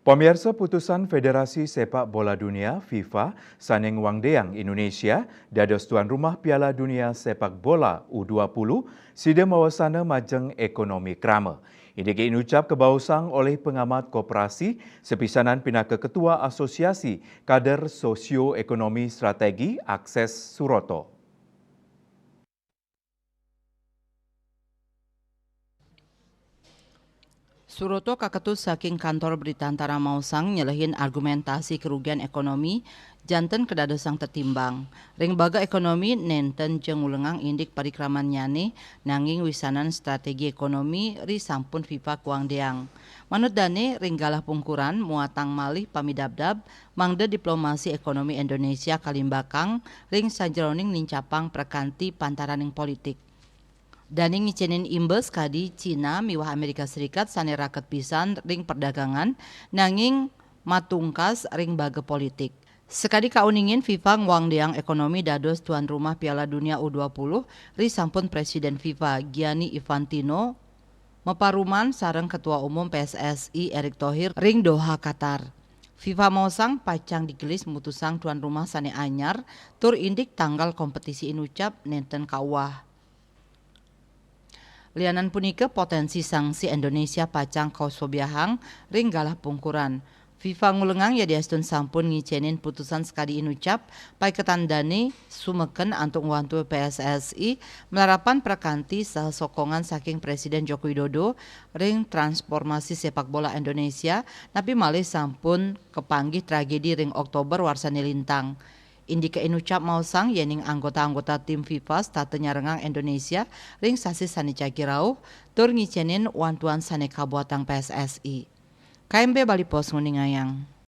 Pemirsa, putusan Federasi Sepak Bola Dunia FIFA Saneng Wangdeang Indonesia dados tuan rumah Piala Dunia Sepak Bola U20 sida mawasana majeng ekonomi krama. Ini diucap kebausang oleh pengamat koperasi sepisanan pinaka ketua Asosiasi Kader Sosioekonomi Strategi Akses Suroto. Suroto kaketut saking kantor berita antara Mausang nyelehin argumentasi kerugian ekonomi janten kedadosang tertimbang. Ring baga ekonomi nenten jeung ulengang indik parikraman nyane nanging wisanan strategi ekonomi ri sampun FIFA kuang deang. Manut dane ring galah pungkuran muatang malih pamidabdab mangde diplomasi ekonomi Indonesia kalimbakang ring sajeroning nincapang perkanti pantaraning politik. Dani ngicenin imbes kadi Cina miwah Amerika Serikat sane raket pisan ring perdagangan nanging matungkas ring baga politik. Sekadi kauningin FIFA ngwangdeang ekonomi dados tuan rumah Piala Dunia U20 ri sampun Presiden FIFA Gianni Infantino meparuman sareng Ketua Umum PSSI Erick Thohir ring Doha Qatar. FIFA mosang pacang digelis mutusang tuan rumah sane anyar tur indik tanggal kompetisi inucap nenten kawah. Lianan punika potensi sanksi Indonesia pacang kausobiahang ring galah pungkuran. FIFA ngulengang ya diastun sampun ngicenin putusan sekadi inucap pai ketandane sumeken antuk ngwantu PSSI melarapan prakanti saha sokongan saking Presiden Joko Widodo ring transformasi sepak bola Indonesia tapi malih sampun kepanggih tragedi ring Oktober warsane lintang. Indika inucap mausang yening anggota-anggota tim FIFA statenya rengang Indonesia ring sasi sani cagirauh tur ngicenin wantuan sane kabuatang PSSI. KMB Bali Pos nguningayang.